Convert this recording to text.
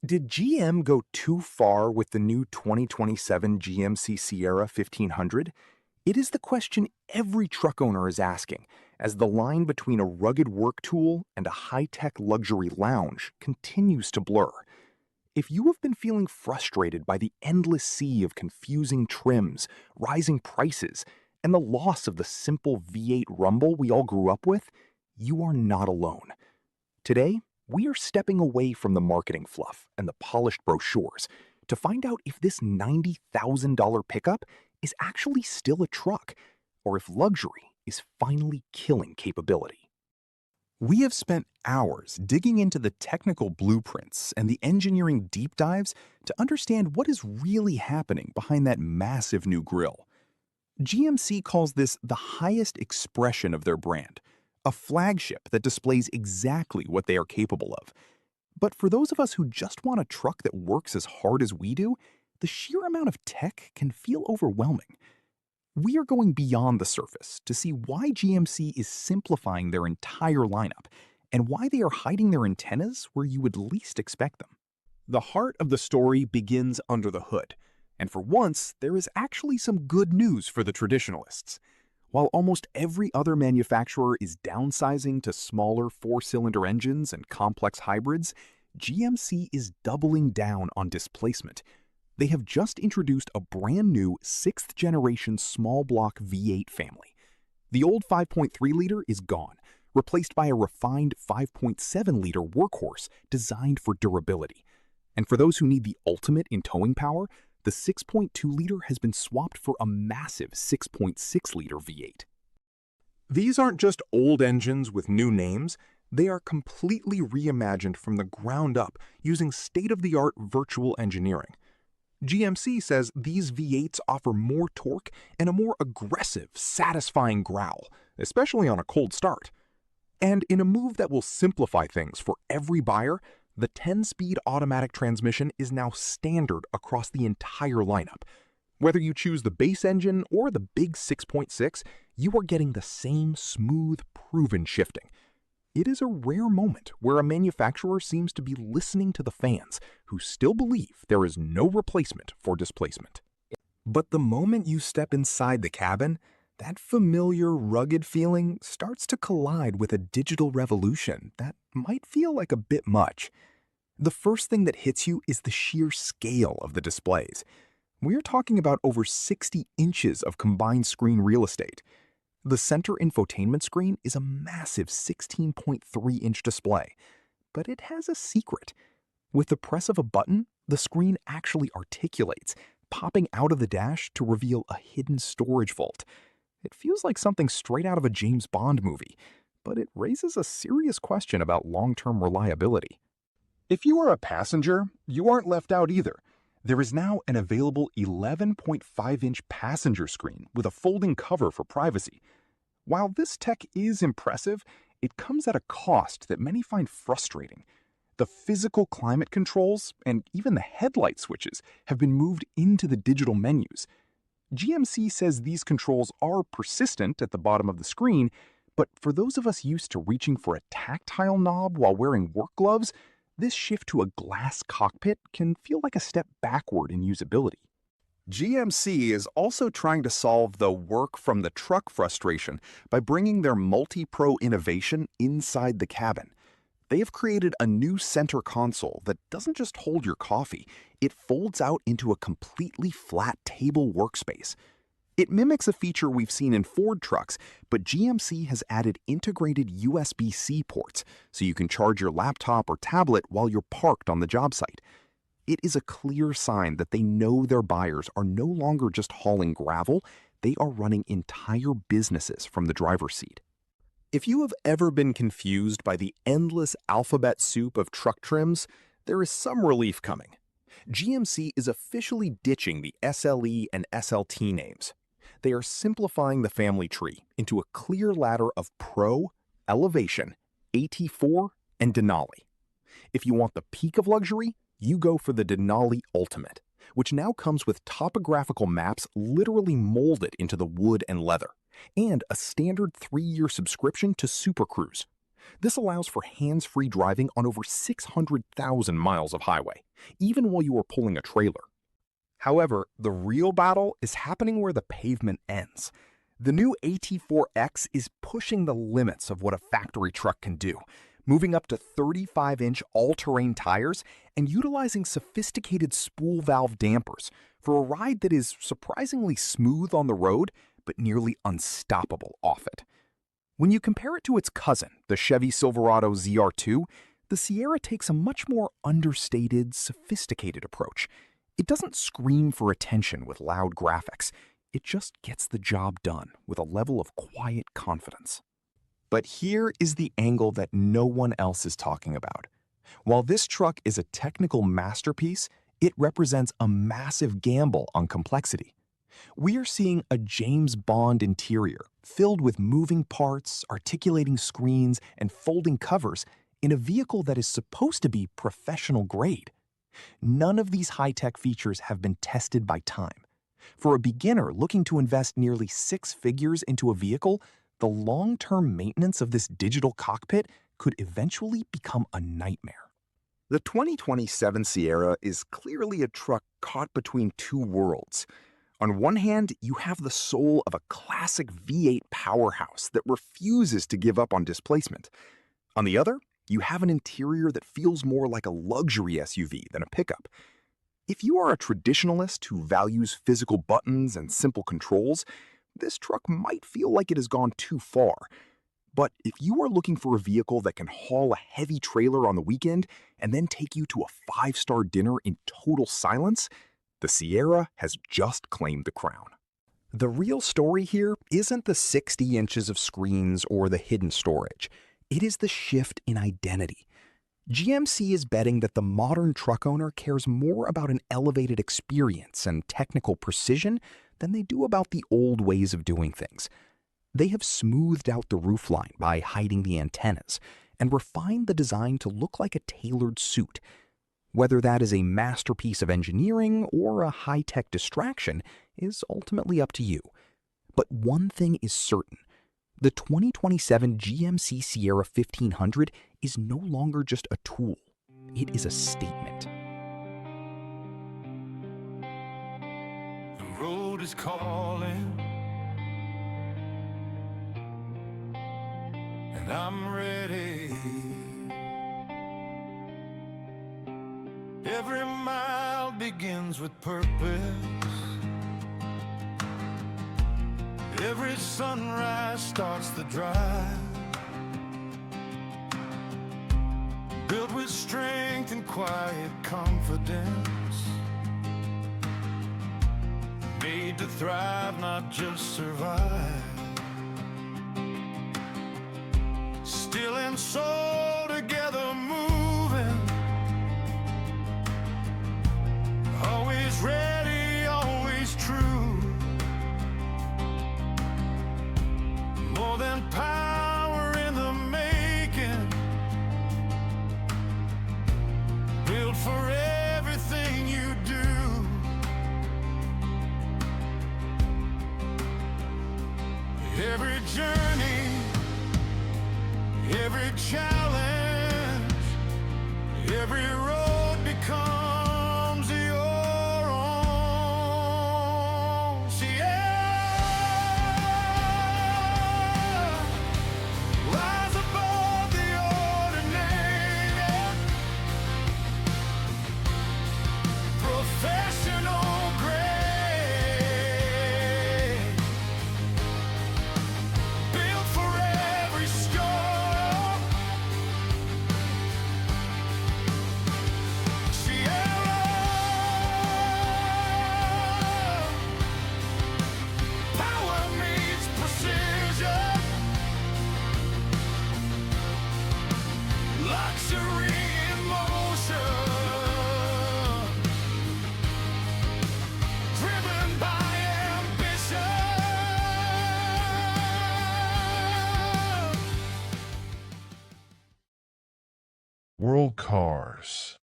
Did GM go too far with the new 2027 GMC Sierra 1500? It is the question every truck owner is asking as the line between a rugged work tool and a high-tech luxury lounge continues to blur. If you have been feeling frustrated by the endless sea of confusing trims, rising prices, and the loss of the simple V8 rumble we all grew up with, you are not alone. Today, we are stepping away from the marketing fluff and the polished brochures to find out if this $90,000 pickup is actually still a truck, or if luxury is finally killing capability. We have spent hours digging into the technical blueprints and the engineering deep dives to understand what is really happening behind that massive new grille. GMC calls this the highest expression of their brand, a flagship that displays exactly what they are capable of. But for those of us who just want a truck that works as hard as we do, the sheer amount of tech can feel overwhelming. We are going beyond the surface to see why GMC is simplifying their entire lineup and why they are hiding their antennas where you would least expect them. The heart of the story begins under the hood, and for once, there is actually some good news for the traditionalists. While almost every other manufacturer is downsizing to smaller four-cylinder engines and complex hybrids, GMC is doubling down on displacement. They have just introduced a brand new 6th-generation small-block V8 family. The old 5.3-liter is gone, replaced by a refined 5.7-liter workhorse designed for durability. And for those who need the ultimate in towing power, the 6.2-liter has been swapped for a massive 6.6-liter V8. These aren't just old engines with new names, they are completely reimagined from the ground up using state-of-the-art virtual engineering. GMC says these V8s offer more torque and a more aggressive, satisfying growl, especially on a cold start. And in a move that will simplify things for every buyer, the 10-speed automatic transmission is now standard across the entire lineup. Whether you choose the base engine or the big 6.6, you are getting the same smooth, proven shifting. It is a rare moment where a manufacturer seems to be listening to the fans who still believe there is no replacement for displacement. But the moment you step inside the cabin, that familiar, rugged feeling starts to collide with a digital revolution that might feel like a bit much. The first thing that hits you is the sheer scale of the displays. We're talking about over 60 inches of combined screen real estate. The center infotainment screen is a massive 16.3-inch display, but it has a secret. With the press of a button, the screen actually articulates, popping out of the dash to reveal a hidden storage vault. It feels like something straight out of a James Bond movie, but it raises a serious question about long-term reliability. If you are a passenger, you aren't left out either. There is now an available 11.5-inch passenger screen with a folding cover for privacy. While this tech is impressive, it comes at a cost that many find frustrating. The physical climate controls and even the headlight switches have been moved into the digital menus. GMC says these controls are persistent at the bottom of the screen, but for those of us used to reaching for a tactile knob while wearing work gloves, this shift to a glass cockpit can feel like a step backward in usability. GMC is also trying to solve the work from the truck frustration by bringing their multi-pro innovation inside the cabin. They have created a new center console that doesn't just hold your coffee, it folds out into a completely flat table workspace. It mimics a feature we've seen in Ford trucks, but GMC has added integrated USB-C ports so you can charge your laptop or tablet while you're parked on the job site. It is a clear sign that they know their buyers are no longer just hauling gravel, they are running entire businesses from the driver's seat. If you have ever been confused by the endless alphabet soup of truck trims, there is some relief coming. GMC is officially ditching the SLE and SLT names. They are simplifying the family tree into a clear ladder of Pro, Elevation, AT4, and Denali. If you want the peak of luxury, you go for the Denali Ultimate, which now comes with topographical maps literally molded into the wood and leather, and a standard 3-year subscription to Super Cruise. This allows for hands-free driving on over 600,000 miles of highway, even while you are pulling a trailer. However, the real battle is happening where the pavement ends. The new AT4X is pushing the limits of what a factory truck can do, moving up to 35-inch all-terrain tires and utilizing sophisticated spool valve dampers for a ride that is surprisingly smooth on the road but nearly unstoppable off it. When you compare it to its cousin, the Chevy Silverado ZR2, the Sierra takes a much more understated, sophisticated approach. It doesn't scream for attention with loud graphics. It just gets the job done with a level of quiet confidence. But here is the angle that no one else is talking about. While this truck is a technical masterpiece, it represents a massive gamble on complexity. We are seeing a James Bond interior filled with moving parts, articulating screens, and folding covers in a vehicle that is supposed to be professional grade. None of these high-tech features have been tested by time. For a beginner looking to invest nearly 6 figures into a vehicle, the long-term maintenance of this digital cockpit could eventually become a nightmare. The 2027 Sierra is clearly a truck caught between two worlds. On one hand, you have the soul of a classic V8 powerhouse that refuses to give up on displacement. On the other, you have an interior that feels more like a luxury SUV than a pickup. If you are a traditionalist who values physical buttons and simple controls, this truck might feel like it has gone too far. But if you are looking for a vehicle that can haul a heavy trailer on the weekend and then take you to a 5-star dinner in total silence, the Sierra has just claimed the crown. The real story here isn't the 60 inches of screens or the hidden storage. It is the shift in identity. GMC is betting that the modern truck owner cares more about an elevated experience and technical precision than they do about the old ways of doing things. They have smoothed out the roofline by hiding the antennas and refined the design to look like a tailored suit. Whether that is a masterpiece of engineering or a high-tech distraction is ultimately up to you. But one thing is certain. The 2027 GMC Sierra 1500 is no longer just a tool. It is a statement. The road is calling, and I'm ready. Every mile begins with purpose. Every sunrise starts the drive. Built with strength and quiet confidence. Made to thrive, not just survive. Still and soul together moving. Always ready, always true. More than power in the making. Built for everything you do. Every journey, every challenge, every road becomes your own. Sierra, rise above the ordinary. Professional grade. Built for every storm. Sierra, power meets precision. Luxury in motion. Driven by ambition. World Cars.